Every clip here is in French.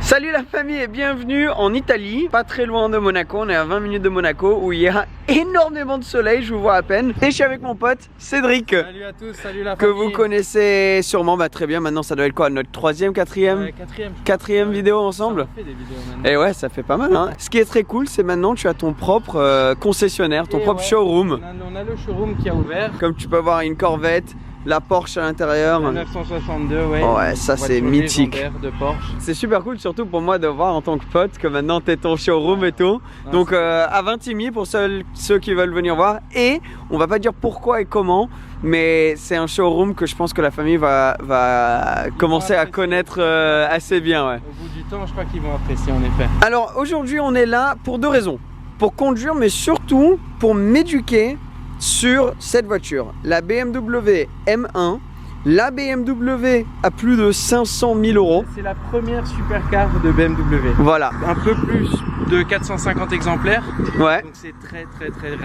Salut la famille et bienvenue en Italie, pas très loin de Monaco, on est à 20 minutes de Monaco où il y a énormément de soleil, je vous vois à peine. Et je suis avec mon pote Cédric. Salut à tous, salut la famille. Que vous connaissez sûrement, très bien, maintenant ça doit être quoi, notre troisième, quatrième vidéo ensemble. Ça fait des vidéos maintenant. Et ouais, ça fait pas mal hein. Ce qui est très cool, c'est maintenant tu as ton propre concessionnaire, ton propre showroom. On a le showroom qui a ouvert. Comme tu peux voir une Corvette, la Porsche à l'intérieur. La 962, ouais. Ouais, ça c'est mythique. De Porsche. C'est super cool, surtout pour moi de voir en tant que pote que maintenant t'es ton showroom et tout. Non, donc à Vintimille pour ceux qui veulent venir voir. Et on va pas dire pourquoi et comment, mais c'est un showroom que je pense que la famille va commencer à connaître assez bien. Ouais. Au bout du temps, je crois qu'ils vont apprécier en effet. Alors aujourd'hui on est là pour deux raisons. Pour conduire, mais surtout pour m'éduquer sur cette voiture, la BMW M1, la BMW à plus de 500 000 €. C'est la première supercar de BMW. Voilà. Un peu plus de 450 exemplaires. Ouais. Donc c'est très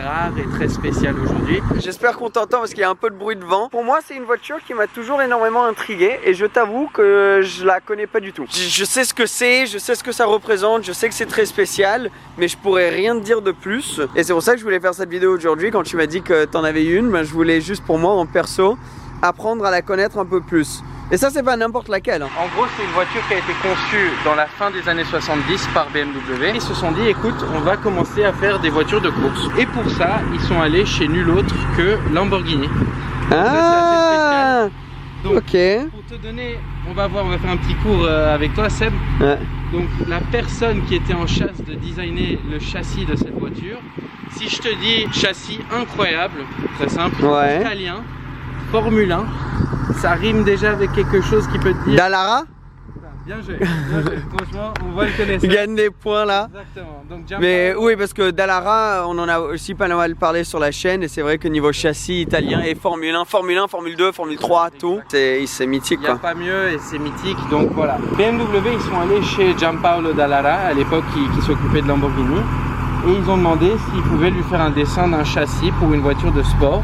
rare et très spécial aujourd'hui. J'espère qu'on t'entend parce qu'il y a un peu de bruit de vent. Pour moi, c'est une voiture qui m'a toujours énormément intrigué et je t'avoue que je la connais pas du tout. Je sais ce que c'est, je sais ce que ça représente, je sais que c'est très spécial, mais je pourrais rien te dire de plus. Et c'est pour ça que je voulais faire cette vidéo aujourd'hui. Quand tu m'as dit que t'en avais une, je voulais juste pour moi en perso apprendre à la connaître un peu plus. Et ça, c'est pas n'importe laquelle. En gros, c'est une voiture qui a été conçue dans la fin des années 70 par BMW. Ils se sont dit, écoute, on va commencer à faire des voitures de course. Et pour ça, ils sont allés chez nul autre que Lamborghini. Ah, donc, ok. Pour te donner, on va faire un petit cours avec toi, Seb. Ouais. Donc, la personne qui était en chasse de designer le châssis de cette voiture, si je te dis châssis incroyable, très simple, ouais. Italien, Formule 1, ça rime déjà avec quelque chose qui peut te dire... Dallara. Bien joué, franchement, on va le connaître. Il gagne des points là. Exactement. Donc, mais oui, parce que Dallara, on en a aussi pas mal parlé sur la chaîne et c'est vrai que niveau châssis italien et Formule 1, Formule 2, Formule 3, tout, c'est mythique quoi. Il n'y a pas mieux et c'est mythique, donc voilà. BMW, ils sont allés chez Gianpaolo Dallara, à l'époque qui s'occupait de Lamborghini, et ils ont demandé s'ils pouvaient lui faire un dessin d'un châssis pour une voiture de sport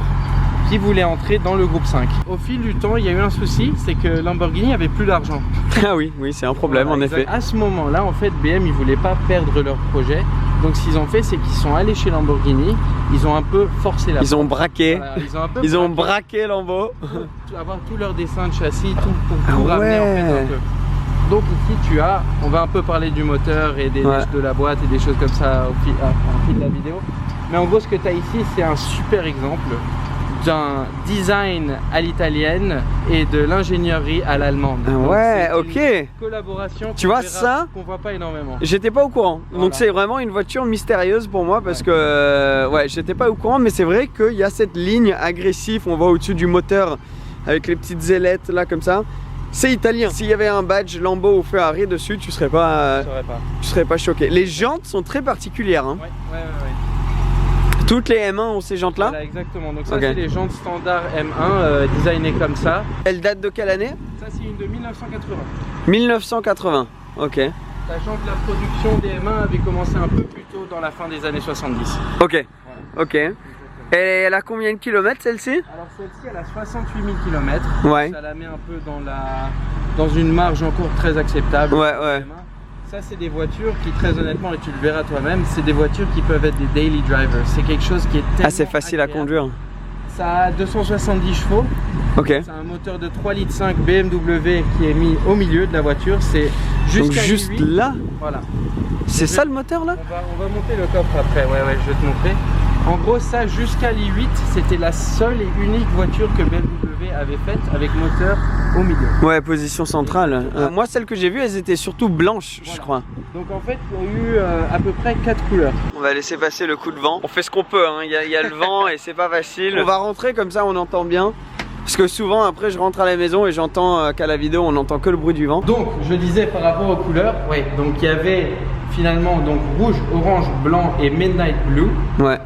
qui voulait entrer dans le groupe 5. Au fil du temps, il y a eu un souci, c'est que Lamborghini avait plus d'argent. Ah oui, c'est un problème en effet. À ce moment-là, en fait, BM, ils voulaient pas perdre leur projet. Donc ce qu'ils ont fait, c'est qu'ils sont allés chez Lamborghini, ils ont un peu forcé la porte. Ils ont braqué. Voilà, ils ont braqué Lambo. Pour avoir tous leurs dessins de châssis, tout pour ramener en fait un peu. Donc ici on va un peu parler du moteur et de la boîte et des choses comme ça au fil de la vidéo. Mais en gros, ce que tu as ici, c'est un super exemple d'un design à l'italienne et de l'ingénierie à l'allemande. Ouais, ok. Une collaboration. Tu vois ça qu'on voit pas énormément. J'étais pas au courant. Voilà. Donc c'est vraiment une voiture mystérieuse pour moi parce que j'étais pas au courant, mais c'est vrai qu'il y a cette ligne agressive. On voit au-dessus du moteur avec les petites ailettes là comme ça. C'est italien. S'il y avait un badge Lambo ou Ferrari dessus, tu serais pas choqué. Les jantes sont très particulières. Hein. Ouais. Toutes les M1 ont ces jantes là. Voilà, exactement. Donc ça c'est les jantes standard M1 designées comme ça. Elles datent de quelle année? Ça c'est une de 1980. 1980, ok. Sachant que la production des M1 avait commencé un peu plus tôt dans la fin des années 70. Ok, voilà. Ok. Et elle a combien de kilomètres celle-ci? Alors celle-ci elle a 68 000 km. Ouais. Ça la met un peu dans une marge encore très acceptable. Ouais. Ça c'est des voitures qui très honnêtement, et tu le verras toi-même, c'est des voitures qui peuvent être des daily drivers. C'est quelque chose qui est tellement c'est facile agréable. à conduire. Ça a 270 chevaux. Ok. C'est un moteur de 3,5 litres BMW qui est mis au milieu de la voiture. C'est juste là. Voilà. C'est ça le moteur là? On va monter le coffre après. Ouais, je vais te montrer. En gros, ça jusqu'à l'i8, c'était la seule et unique voiture que BMW avait faite avec moteur au milieu. Ouais, position centrale. Moi, celles que j'ai vues, elles étaient surtout blanches, je crois. Donc en fait, il y a eu à peu près 4 couleurs. On va laisser passer le coup de vent. On fait ce qu'on peut, hein. Il y a le vent et c'est pas facile. On va rentrer comme ça, on entend bien. Parce que souvent, après, je rentre à la maison et j'entends qu'à la vidéo, on n'entend que le bruit du vent. Donc, je disais par rapport aux couleurs, donc il y avait finalement donc rouge, orange, blanc et midnight blue. Ouais.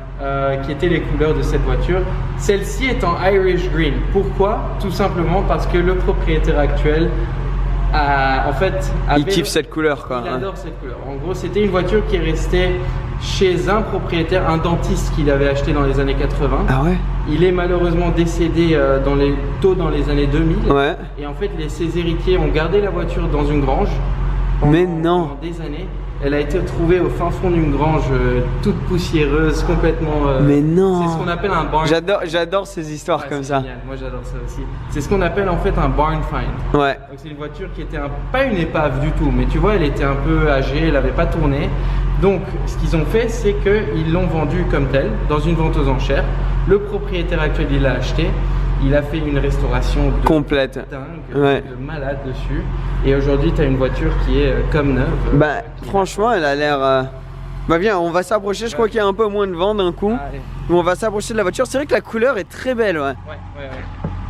Qui étaient les couleurs de cette voiture. Celle-ci est en Irish Green. Pourquoi? Tout simplement parce que le propriétaire actuel il kiffe cette couleur quoi. Il adore cette couleur. En gros, c'était une voiture qui est restée chez un propriétaire, un dentiste qu'il avait acheté dans les années 80. Ah ouais. Il est malheureusement décédé tôt dans les années 2000. Ouais. Et en fait, ses héritiers ont gardé la voiture dans une grange. Mais non. Pendant des années. Elle a été trouvée au fin fond d'une grange, toute poussiéreuse, complètement. Mais non. C'est ce qu'on appelle un barn. J'adore ces histoires comme ça. Génial. Moi j'adore ça aussi. C'est ce qu'on appelle en fait un barn find. Ouais. Donc c'est une voiture qui était pas une épave du tout, mais tu vois, elle était un peu âgée, elle n'avait pas tourné. Donc ce qu'ils ont fait, c'est qu'ils l'ont vendue comme telle, dans une vente aux enchères. Le propriétaire actuel, il l'a acheté. Il a fait une restauration de complète, dingue, ouais. de malade dessus. Et aujourd'hui, tu as une voiture qui est comme neuve. Bah, franchement, elle a l'air... Bah viens, on va s'approcher, je crois qu'il y a un peu moins de vent d'un coup. Allez. On va s'approcher de la voiture. C'est vrai que la couleur est très belle, ouais. Ouais.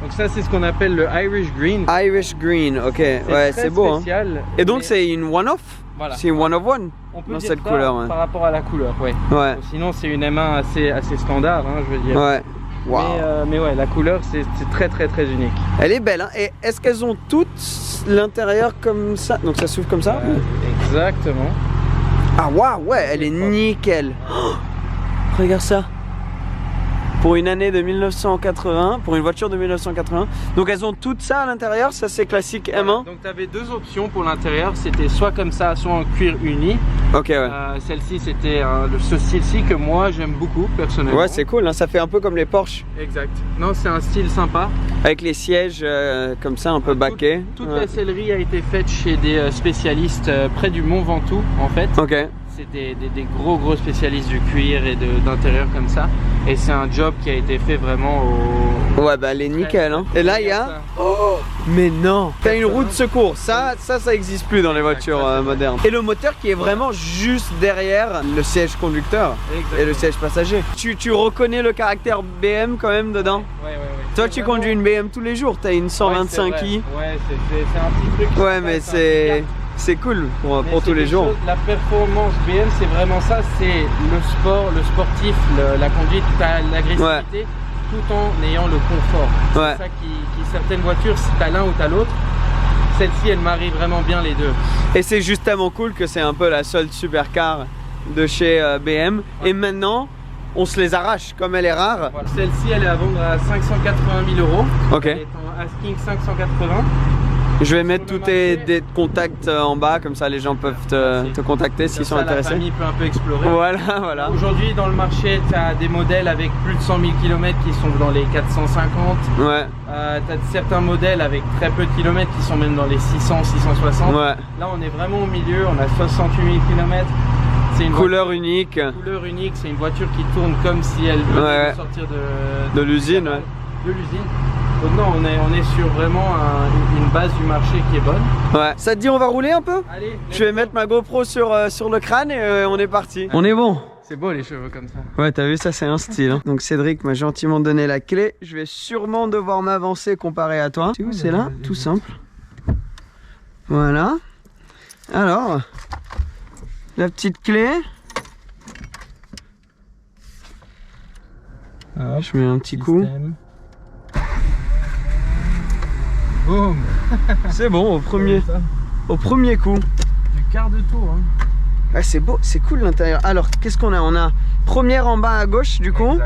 Donc ça, c'est ce qu'on appelle le Irish Green. Irish Green, ok. Ouais, c'est beau. Spécial, hein. Et donc, c'est une one-off. Voilà. C'est une one-of-one. On peut dans dire cette ça couleur. Ouais. par rapport à la couleur, ouais. Sinon, c'est une M1 assez standard, hein, je veux dire. Ouais. Wow. Mais ouais, la couleur, c'est très unique. Elle est belle, hein. Et est-ce qu'elles ont toutes l'intérieur comme ça? Donc ça s'ouvre comme ça? Exactement. Ah waouh, ouais, elle est nickel. Oh, regarde ça. Pour une année de 1980, pour une voiture de 1980. Donc elles ont toutes ça à l'intérieur, ça c'est classique M1. Donc tu avais deux options pour l'intérieur, c'était soit comme ça, soit en cuir uni. Ok, ouais. Celle-ci c'était ce style-ci que moi j'aime beaucoup personnellement. Ouais, c'est cool, hein, ça fait un peu comme les Porsche. Exact. Non, c'est un style sympa. Avec les sièges comme ça, un peu baqués. Toute la sellerie a été faite chez des spécialistes près du Mont Ventoux en fait. Ok. C'est des gros spécialistes du cuir et d'intérieur comme ça. Et c'est un job qui a été fait vraiment au... Ouais, bah elle est nickel, hein. Et là il y a... Oh, mais non. T'as une roue de secours, ça existe plus dans les voitures modernes. Et le moteur qui est vraiment juste derrière le siège conducteur. Exactement. Et le siège passager. Tu reconnais le caractère BM quand même dedans? Ouais. Toi tu conduis une BM tous les jours, t'as une 125i. Ouais, c'est un petit truc. Ouais, mais c'est cool pour tous les jours. La performance BM, c'est vraiment ça, c'est le sport, le sportif, la conduite, l'agressivité, tout en ayant le confort. C'est ça qui certaines voitures, si t'as l'un ou t'as l'autre, celle-ci, elle marie vraiment bien les deux. Et c'est justement cool que c'est un peu la seule supercar de chez BM. Ouais. Et maintenant, on se les arrache, comme elle est rare. Voilà. Celle-ci, elle est à vendre à 580 000 €. Ok. Elle est en asking 580. Je vais mettre tous tes contacts en bas, comme ça les gens peuvent te contacter s'ils sont intéressés. La famille peut un peu explorer. Voilà. Aujourd'hui dans le marché, tu as des modèles avec plus de 100 000 km qui sont dans les 450. Ouais. Tu as certains modèles avec très peu de kilomètres qui sont même dans les 600, 660. Ouais. Là on est vraiment au milieu, on a 68 000 km. C'est une couleur unique. Couleur unique, c'est une voiture qui tourne comme si elle venait de sortir de l'usine. De l'usine. Donc non, on est sur vraiment une base du marché qui est bonne. Ouais. Ça te dit on va rouler un peu? Allez. Je vais mettre ma GoPro sur le crâne et on est parti. On est bon. C'est beau les cheveux comme ça. Ouais, t'as vu, ça c'est un style. Hein. Donc Cédric m'a gentiment donné la clé. Je vais sûrement devoir m'avancer comparé à toi. C'est où? C'est là? Tout simple. Voilà. Alors, la petite clé. Hop, je mets un petit coup. Boum. C'est bon, au premier coup. Du quart de tour. Hein. Ouais, c'est beau, c'est cool l'intérieur. Alors, qu'est-ce qu'on a? On a première en bas à gauche du coup.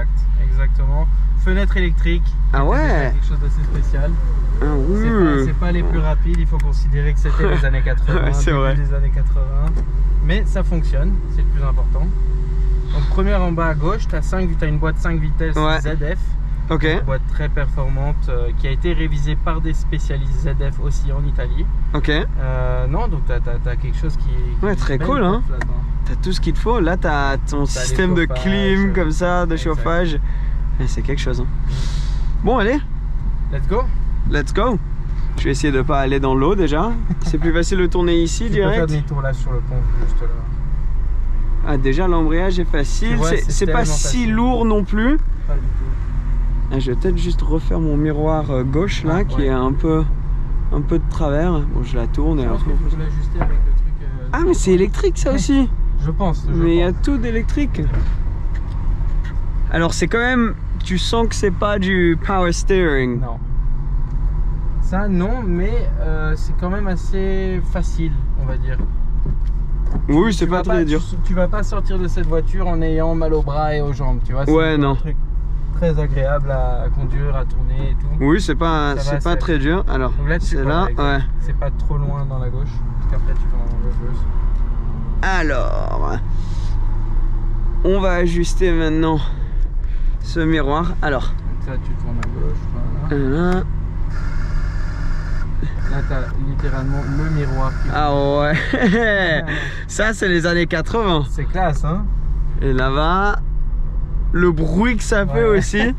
Exactement. Fenêtre électrique. Ah ouais. Quelque chose d'assez spécial. Ah oui. C'est pas les plus rapides, il faut considérer que c'était les années 80. Ouais, c'est vrai. Les années 80. Mais ça fonctionne, c'est le plus important. Donc première en bas à gauche, tu as une boîte 5 vitesses ZF. Ok. Une boîte très performante qui a été révisée par des spécialistes ZF aussi en Italie. Ok. Non, donc tu as quelque chose qui ouais, très cool, hein. T'as tout ce qu'il te faut. Là, t'as ton système de clim comme ça, de chauffage. C'est quelque chose. Hein. Bon, allez. Let's go. Let's go. Je vais essayer de pas aller dans l'eau déjà. C'est plus facile de tourner ici direct. Tu peux faire demi-tour là sur le pont, juste là. Ah, déjà l'embrayage est facile. C'est pas si lourd non plus. Pas du tout. Ah, je vais peut-être juste refaire mon miroir gauche là qui est un peu de travers. Bon, je la tourne. Je pense qu'il faut l'ajuster avec le truc. Ah, mais c'est électrique ça aussi. Je pense. Mais il y a tout d'électrique. Alors c'est quand même, tu sens que c'est pas du power steering. Non. Ça non, mais c'est quand même assez facile, on va dire. Oui, c'est pas très dur. Tu vas pas sortir de cette voiture en ayant mal aux bras et aux jambes, tu vois. Ouais, non. Très agréable à conduire, à tourner et tout. Oui, c'est pas très dur. Alors, c'est là, ouais. c'est pas trop loin dans la gauche. qu'après tu vas en reverse. Alors, on va ajuster maintenant ce miroir. Alors, Donc ça tu tournes à gauche, voilà. là. Là t'as littéralement le miroir qui... Ah ouais. Ça c'est les années 80. C'est classe hein. Et là-bas, le bruit que ça fait aussi.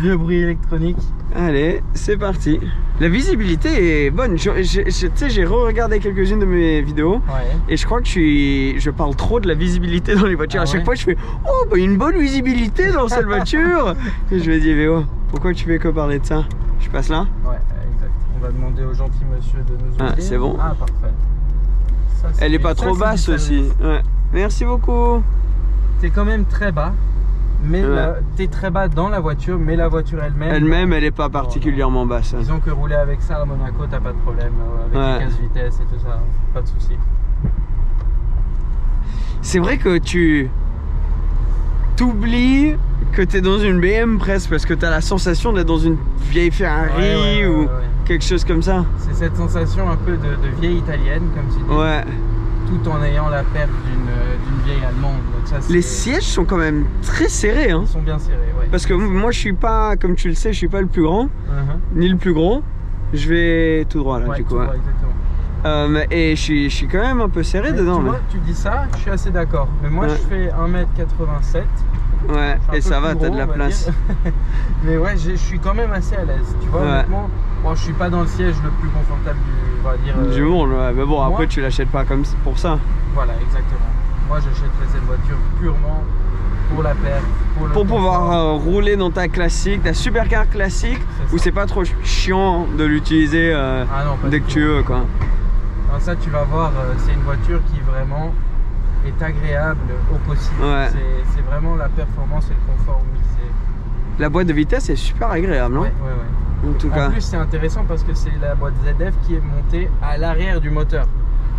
Vieux bruit électronique. Allez, c'est parti. La visibilité est bonne. Tu sais, j'ai re-regardé quelques-unes de mes vidéos. Ouais. Et je crois que je parle trop de la visibilité dans les voitures. À chaque fois, je fais oh, bah, une bonne visibilité dans cette voiture. Et je me dis, Véo, pourquoi tu fais que parler de ça? Je passe là? Ouais, exact. On va demander au gentil monsieur de nous aider. Ah, c'est bon. Ah, parfait. Ça, Elle est pas trop basse aussi. Ouais. Merci beaucoup. T'es quand même très bas. Mais Ouais. t'es très bas dans la voiture, mais la voiture elle-même... Elle est pas particulièrement basse. Disons que rouler avec ça à Monaco, t'as pas de problème. Avec les 15 vitesses et tout ça, pas de soucis. C'est vrai que tu t'oublies que t'es dans une BM presque parce que t'as la sensation d'être dans une vieille Ferrari ou quelque chose comme ça. C'est cette sensation un peu de vieille italienne, comme tu dis. Ouais. Tout en ayant la perte d'une vieille allemande. Donc ça, Les sièges sont quand même très serrés. Hein. Ils sont bien serrés, ouais. Parce que moi je suis pas, comme tu le sais, je suis pas le plus grand, ni le plus gros. Je vais tout droit là Ouais, du coup. tout droit, exactement. Et je suis quand même un peu serré dedans. Tu vois, tu dis ça, je suis assez d'accord. Mais moi je fais 1m87. Ouais, et ça va, t'as de la place. Mais ouais, je suis quand même assez à l'aise. Tu vois, honnêtement, bon, je suis pas dans le siège le plus confortable on va dire, du monde. Ouais. Mais bon, moi, après tu l'achètes pas comme pour ça. Voilà, exactement. Moi j'achèterais cette voiture purement pour la perte. Pour pouvoir rouler dans ta classique, ta supercar classique, où c'est pas trop chiant de l'utiliser dès que tu veux quoi. Alors ça tu vas voir, c'est une voiture qui vraiment est agréable au possible. Ouais. C'est vraiment la performance et le confort mixé. La boîte de vitesse est super agréable, non? Ouais. En tout cas. En plus c'est intéressant parce que c'est la boîte ZF qui est montée à l'arrière du moteur.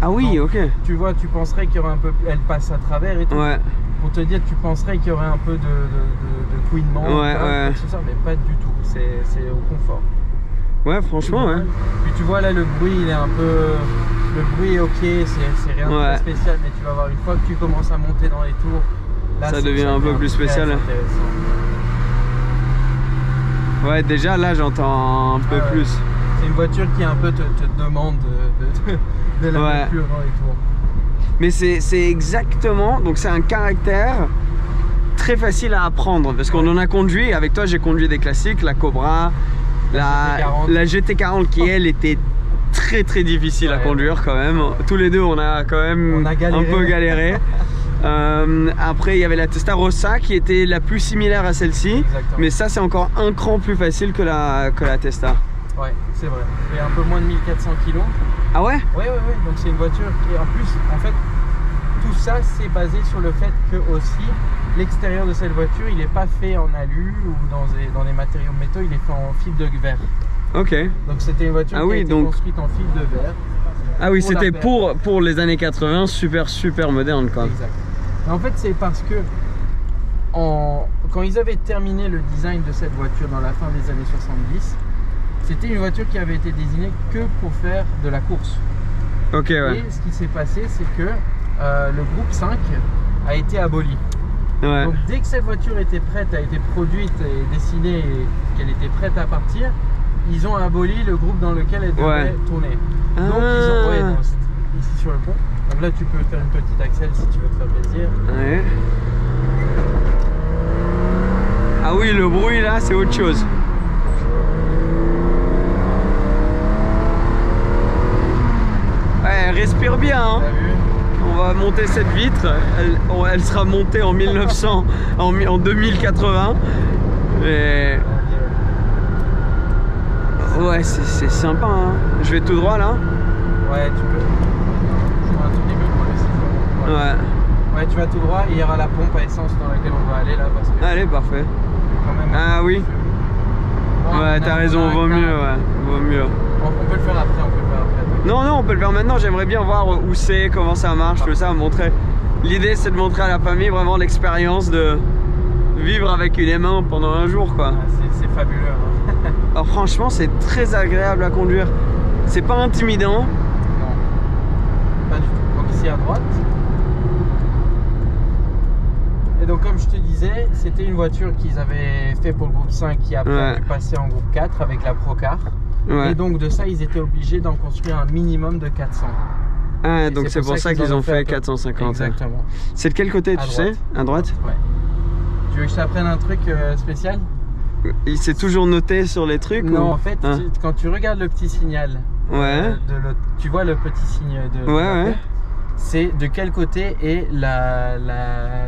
Ah oui, donc, ok. Tu vois, tu penserais qu'il y aurait un peu... Elle passe à travers et tout. Ouais. Pour te dire, tu penserais qu'il y aurait un peu de couinement. Ouais. Ça, mais pas du tout. C'est au confort. Ouais, franchement, ouais. Puis tu vois là, le bruit, il est un peu... Le bruit est ok, c'est rien de très spécial. Mais tu vas voir, une fois que tu commences à monter dans les tours, là, ça devient un peu plus spécial. Ouais, déjà là, j'entends un peu plus. C'est une voiture qui un peu te demande de la mettre plus dans les tours. Mais c'est exactement, donc c'est un caractère très facile à apprendre parce qu'on en a conduit, avec toi j'ai conduit des classiques, la Cobra, la GT40 qui elle était très difficile à conduire quand même. Tous les deux on a quand même un peu galéré. Après il y avait la Testarossa qui était la plus similaire à celle-ci, mais ça c'est encore un cran plus facile que la Testa. Ouais, c'est vrai. Et un peu moins de 1400 kg. Ah ouais? Ouais. Donc c'est une voiture qui, en plus, en fait, tout ça c'est basé sur le fait que aussi l'extérieur de cette voiture, il n'est pas fait en alu ou dans des matériaux métaux, il est fait en fibre de verre. Ok. Donc c'était une voiture qui a été construite en fibre de verre. Ah oui, c'était pour les années 80, super moderne quoi. Exact. Et en fait, c'est parce que quand ils avaient terminé le design de cette voiture dans la fin des années 70, c'était une voiture qui avait été désignée que pour faire de la course. Ok, ouais. Et ce qui s'est passé, c'est que le groupe 5 a été aboli. Ouais. Donc dès que cette voiture était prête, a été produite et dessinée et qu'elle était prête à partir, ils ont aboli le groupe dans lequel elle devait tourner. Donc ils ont ici sur le pont. Donc là tu peux faire une petite accel si tu veux te faire plaisir. Ouais. Ah oui, le bruit là, c'est autre chose. Ouais, elle respire bien. Hein. On va monter cette vitre. Elle sera montée en 1900, en 2080. Et... ouais, c'est sympa. Hein. Je vais tout droit là. Ouais, tu peux. Je vois un tout petit peu pour le site. Ouais, tu vas tout droit et il y aura la pompe à essence dans laquelle on va aller là. Parce que allez, parfait. Quand même ah oui. Ouais, t'as raison, vaut mieux. Ouais, vaut mieux. On peut le faire après, Non, on peut le faire maintenant. J'aimerais bien voir où c'est, comment ça marche, tout ça, montrer. L'idée, c'est de montrer à la famille vraiment l'expérience de vivre avec une M1 pendant un jour, quoi. C'est fabuleux. Hein. Alors franchement, c'est très agréable à conduire. C'est pas intimidant. Non. ici à droite. Et donc comme je te disais, c'était une voiture qu'ils avaient fait pour le groupe 5 qui après a pu passer en groupe 4 avec la Procar. Et donc de ça, ils étaient obligés d'en construire un minimum de 400. Ah, donc c'est pour ça qu'ils ont fait 450. Exactement. C'est de quel côté, tu sais? À droite? Ouais. Tu veux que je t'apprenne un truc spécial? Il s'est toujours noté sur les trucs? Non, ou... en fait, quand tu regardes le petit signal, tu vois le petit signe de c'est de quel côté est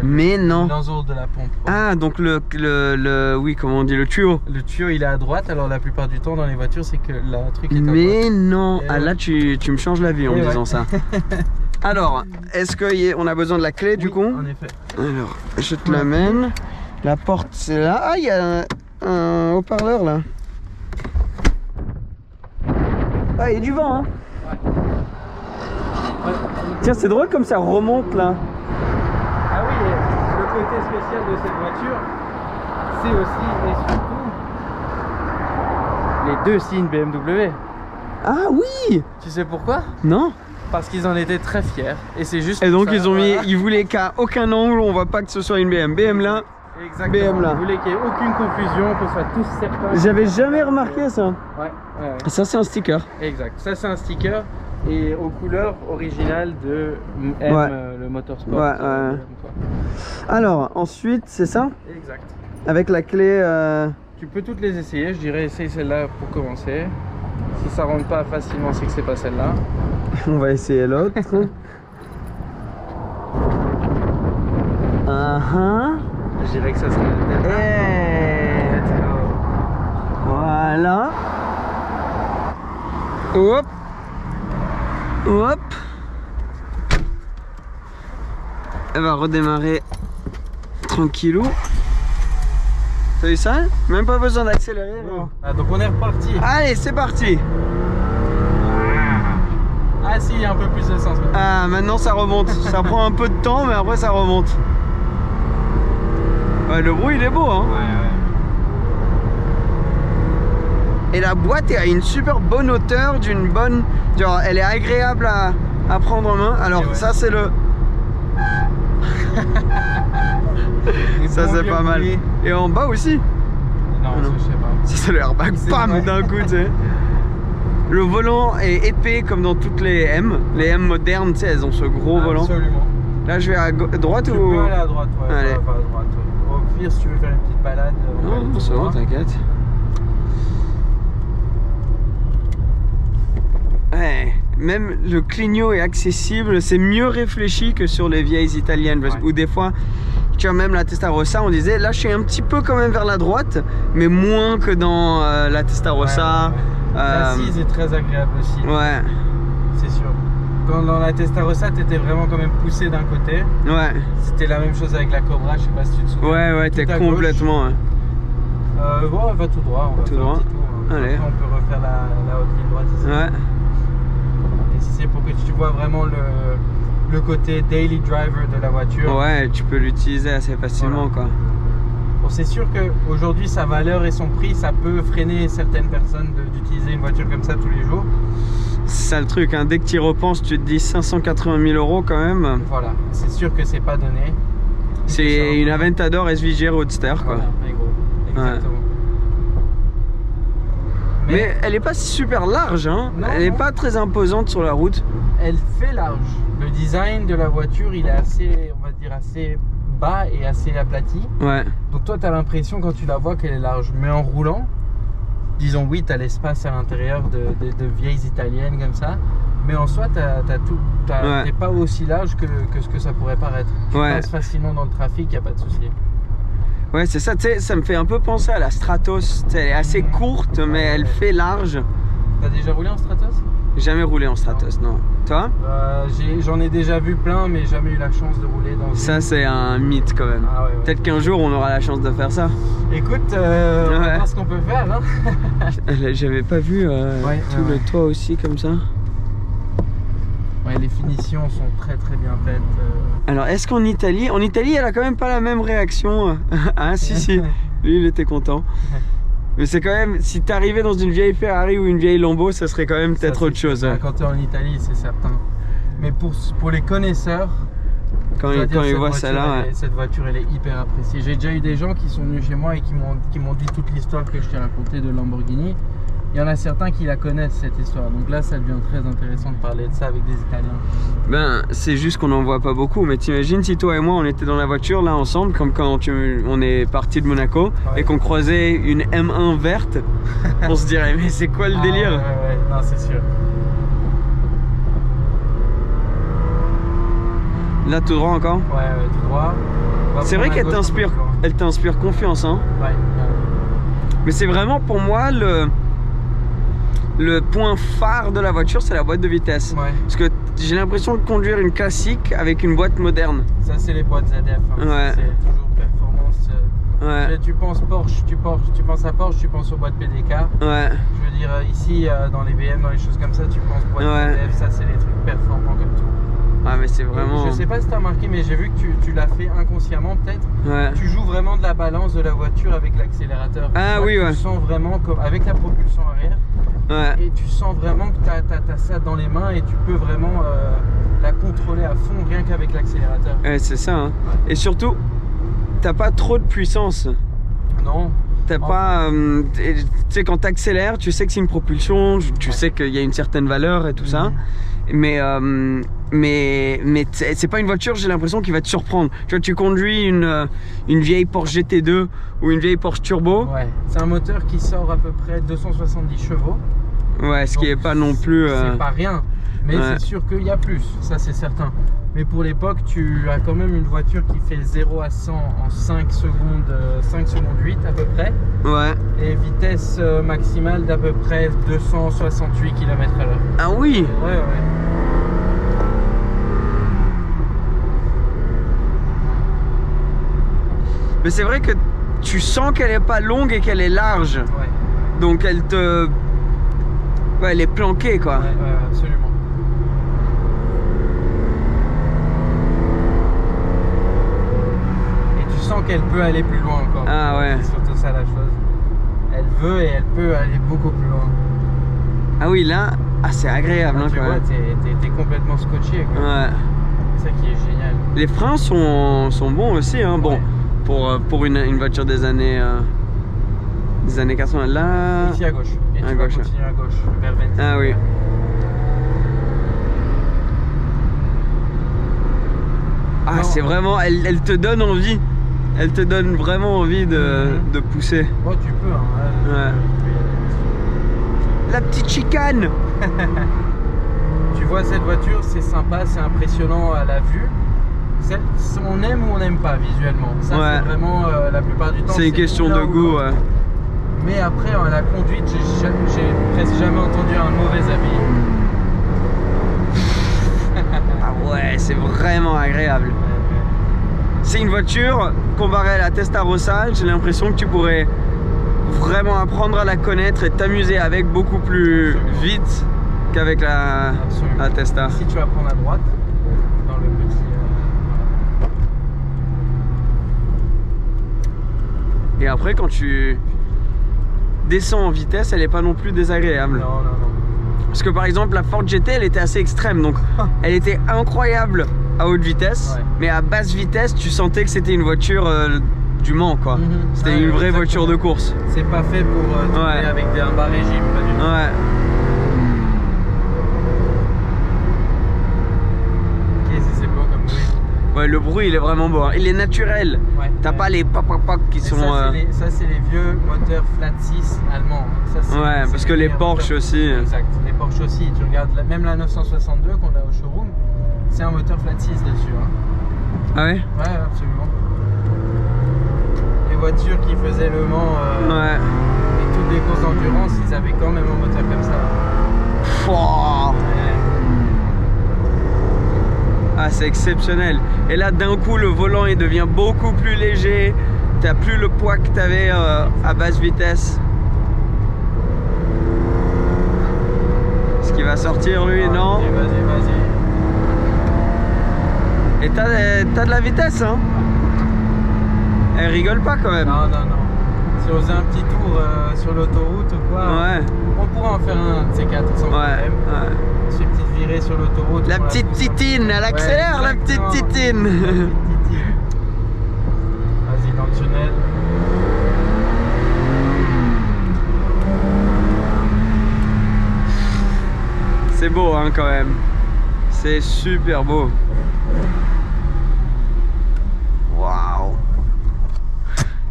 Mais non. le nozzle de la pompe. Ah, donc oui, comment on dit, le tuyau? Le tuyau, il est à droite, alors la plupart du temps dans les voitures, c'est que le truc est à droite. Mais non. Et ah, là, tu me changes la vie en me disant ça. Alors, est-ce qu'on a besoin de la clé du coup? En effet. Alors, je te l'amène. La porte, c'est là. Ah, il y a un haut-parleur là. Ah, il y a du vent, hein. Tiens, c'est drôle comme ça remonte là. Ah oui, et le côté spécial de cette voiture, c'est aussi et surtout les deux signes BMW. Ah oui. Tu sais pourquoi? Non. Parce qu'ils en étaient très fiers. Et c'est juste. Et donc ça, ils ont mis, ils voulaient qu'à aucun angle on voit pas que ce soit une BM. BM là. Exactement. BM là. Ils voulaient qu'il n'y ait aucune confusion, qu'on soit tous certains. J'avais jamais remarqué ça. Ouais. Ça c'est un sticker. Exact. Ça c'est un sticker. Et aux couleurs originales de M, le motorsport. Alors, ensuite, c'est ça? Exact. Avec la clé... Tu peux toutes les essayer, je dirais essaye celle-là pour commencer. Si ça rentre pas facilement, c'est que c'est pas celle-là. On va essayer l'autre. Je dirais que ça serait la dernière. Voilà. Hop. Hop. Elle va redémarrer tranquillou. T'as vu ça? Même pas besoin d'accélérer. Ah, donc on est reparti. Allez, c'est parti. Ah si, il y a un peu plus de sens maintenant. Ah, maintenant ça remonte. Ça prend un peu de temps, mais après ça remonte. Ouais, le bruit il est beau, hein. Et la boîte est à une super bonne hauteur, d'une bonne... Genre, elle est agréable à prendre en main. Alors ça c'est le... ça c'est pas mal. Et en bas aussi. Non, ça, je sais pas. Ça c'est le airbag, bam, d'un coup, tu sais. Le volant est épais comme dans toutes les M. Les M modernes, tu sais, elles ont ce gros volant. Absolument. Là je vais à droite tu ou... peux aller à droite, ouais. Allez. Pas à droite. Au pire, si tu veux faire une petite balade... Non, c'est bon, t'inquiète. Ouais, même le clignot est accessible, c'est mieux réfléchi que sur les vieilles italiennes. Parce où des fois, tu vois, même la Testarossa, on disait là je suis un petit peu quand même vers la droite, mais moins que dans la Testarossa. L'assise est très agréable aussi. Ouais. C'est sûr. Dans la Testarossa, tu étais vraiment quand même poussé d'un côté. Ouais. C'était la même chose avec la Cobra, je sais pas si tu te souviens. Ouais, t'es complètement. Bon, on va tout droit. On va faire un petit tour. Allez. Après, on peut refaire la haute ligne droite ici. Ouais. Et si c'est pour que tu vois vraiment le côté daily driver de la voiture. Ouais, tu peux l'utiliser assez facilement, quoi. Bon, c'est sûr qu'aujourd'hui, sa valeur et son prix, ça peut freiner certaines personnes d'utiliser une voiture comme ça tous les jours. C'est ça le truc, hein. Dès que tu y repenses, tu te dis 580 000 € quand même. Voilà, c'est sûr que c'est pas donné. C'est une Aventador SVJ Roadster, quoi. Voilà, mais gros, exactement. Ouais. Mais elle est pas super large, hein. Non, elle est pas très imposante sur la route. Elle fait large. Le design de la voiture, il est assez, on va dire, assez bas et assez aplati. Ouais. Donc toi, tu as l'impression quand tu la vois qu'elle est large. Mais en roulant, disons oui, tu as l'espace à l'intérieur de vieilles italiennes comme ça. Mais en soi, t'es pas aussi large que ce que ça pourrait paraître. Tu passes facilement dans le trafic, il n'y a pas de souci. Ouais, c'est ça, tu sais, ça me fait un peu penser à la Stratos. Elle est assez courte, mais elle fait large. T'as déjà roulé en Stratos? Jamais roulé en Stratos, non. Toi? J'en ai déjà vu plein, mais jamais eu la chance de rouler dans une... Ça, c'est un mythe quand même. Ah ouais, peut-être qu'un jour, on aura la chance de faire ça. Écoute, on va voir ce qu'on peut faire. Hein. J'avais pas vu tout le toit aussi comme ça. Ouais, les finitions sont très bien faites. Alors, est-ce qu'en Italie, elle a quand même pas la même réaction. Ah si, lui il était content. Mais c'est quand même, si t'arrivais dans une vieille Ferrari ou une vieille Lambo, ça serait quand même peut-être autre chose. Quand t'es en Italie, c'est certain. Mais pour les connaisseurs, quand ils voient celle-là, cette voiture elle est hyper appréciée. J'ai déjà eu des gens qui sont venus chez moi et qui m'ont dit toute l'histoire que je t'ai racontée de Lamborghini. Il y en a certains qui la connaissent cette histoire, donc là ça devient très intéressant de parler de ça avec des Italiens. Ben c'est juste qu'on n'en voit pas beaucoup, mais t'imagines si toi et moi on était dans la voiture là ensemble, comme quand on est parti de Monaco et qu'on croisait une M1 verte, on se dirait mais c'est quoi le délire? Ouais, non c'est sûr. Là tout droit encore? Ouais, tout droit. C'est vrai qu'elle t'inspire confiance hein. Ouais. Mais c'est vraiment pour moi le point phare de la voiture, c'est la boîte de vitesse. Ouais. Parce que j'ai l'impression de conduire une classique avec une boîte moderne. Ça c'est les boîtes ZF, hein. Ouais. C'est toujours performance. Ouais. Tu penses Porsche, tu penses à Porsche, tu penses aux boîtes PDK. Ouais. Je veux dire ici dans les BM, dans les choses comme ça, tu penses boîte ZF, ça c'est les trucs performants comme tout. Ah mais c'est vraiment... Je sais pas si tu as remarqué, mais j'ai vu que tu l'as fait inconsciemment peut-être. Ouais. Tu joues vraiment de la balance de la voiture avec l'accélérateur. Ah oui, ouais. Tu sens vraiment comme avec la propulsion arrière. Ouais. Et tu sens vraiment que tu as ça dans les mains et tu peux vraiment la contrôler à fond rien qu'avec l'accélérateur. Ouais, c'est ça. Hein. Et surtout, t'as pas trop de puissance. Non. T'as pas... tu sais, quand t'accélères, tu sais que c'est une propulsion, tu sais qu'il y a une certaine valeur et tout ça. Mais c'est pas une voiture, j'ai l'impression, qui va te surprendre. Tu vois, tu conduis une vieille Porsche GT2 ou une vieille Porsche Turbo. Ouais, c'est un moteur qui sort à peu près 270 chevaux. Ouais, ce qui est pas non plus... C'est pas rien, mais c'est sûr qu'il y a plus, ça c'est certain. Mais pour l'époque, tu as quand même une voiture qui fait 0 à 100 en 5 secondes 8 à peu près. Ouais. Et vitesse maximale d'à peu près 268 km/h. Ah oui. Ouais. Mais c'est vrai que tu sens qu'elle est pas longue et qu'elle est large. Ouais. Donc elle te... Ouais, elle est planquée quoi. Ouais, absolument. Et tu sens qu'elle peut aller plus loin encore. Ah ouais. C'est surtout ça la chose. Elle veut et elle peut aller beaucoup plus loin. Ah oui, là, c'est agréable hein, tu quand vois, même. t'es complètement scotché quoi. Ouais. C'est ça qui est génial. Les freins sont bons aussi hein. Bon, pour une voiture des années 80 là. Ici à gauche. Et tu vas continuer à gauche vers 20. Ah oui. Ah, c'est vraiment, elle te donne envie. Elle te donne vraiment envie de pousser. Oh, tu peux hein. Ouais. La petite chicane. Tu vois, cette voiture, c'est sympa, c'est impressionnant à la vue. On aime ou on n'aime pas visuellement. Ça, c'est vraiment la plupart du temps. C'est une question de goût. Ouais. Mais après, à la conduite, j'ai presque jamais entendu un mauvais avis. Ah ouais, c'est vraiment agréable. C'est une voiture, comparée à la Testarossa, j'ai l'impression que tu pourrais vraiment apprendre à la connaître et t'amuser avec beaucoup plus vite qu'avec la Testa. Si tu vas prendre à droite, dans le petit... Et après, quand tu descends en vitesse, elle n'est pas non plus désagréable. Non. Parce que par exemple, la Ford GT, elle était assez extrême, donc elle était incroyable à haute vitesse, mais à basse vitesse, tu sentais que c'était une voiture du Mans, quoi. C'était une vraie voiture de course. C'est pas fait pour tourner avec un bas régime, pas du tout. Ouais. C'est beau comme bruit. Ouais, le bruit, il est vraiment beau. Hein. Il est naturel. Ouais, t'as pas les pop qui sont... Ça, c'est les vieux moteurs flat 6 allemands. Ça, ouais, parce que les Porsche aussi. Exact, les Porsche aussi. Tu regardes, même la 962 qu'on a au showroom, c'est un moteur flat 6 dessus. Hein. Ah ouais? Ouais, absolument. Les voitures qui faisaient Le Mans et toutes les courses d'endurance, ils avaient quand même un moteur comme ça. Wow. Ah, c'est exceptionnel. Et là, d'un coup, le volant il devient beaucoup plus léger. T'as plus le poids que t'avais à basse vitesse. Est-ce qu'il va sortir lui? Non. Vas-y. Et t'as de la vitesse, hein? Elle rigole pas quand même. Non. Si on faisait un petit tour sur l'autoroute ou quoi, on pourrait en faire un de ces quatre sans problème. Ouais. ces petites virées sur l'autoroute. La petite titine, elle accélère, la petite titine. Vas-y, dans le tunnel. C'est beau hein quand même. C'est super beau. Waouh.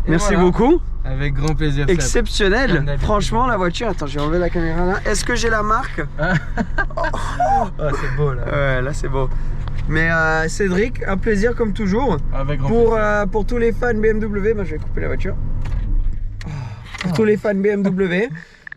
Merci voilà. beaucoup. Avec grand plaisir. Exceptionnel. Franchement la voiture, attends, j'ai enlevé la caméra là. Est-ce que j'ai la marque? Oh, c'est beau là. Ouais, là c'est beau. Mais Cédric, un plaisir comme toujours. Avec grand plaisir. Pour tous les fans BMW, je vais couper la voiture. Pour tous les fans BMW,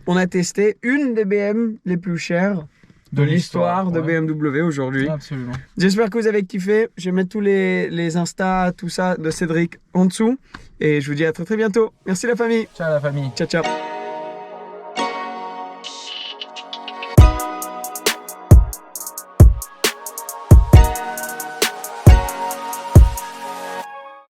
on a testé une des BM les plus chères de l'histoire de BMW aujourd'hui. Absolument. J'espère que vous avez kiffé. Je vais mettre tous les Insta, tout ça de Cédric en dessous. Et je vous dis à très bientôt. Merci la famille. Ciao la famille. Ciao, ciao.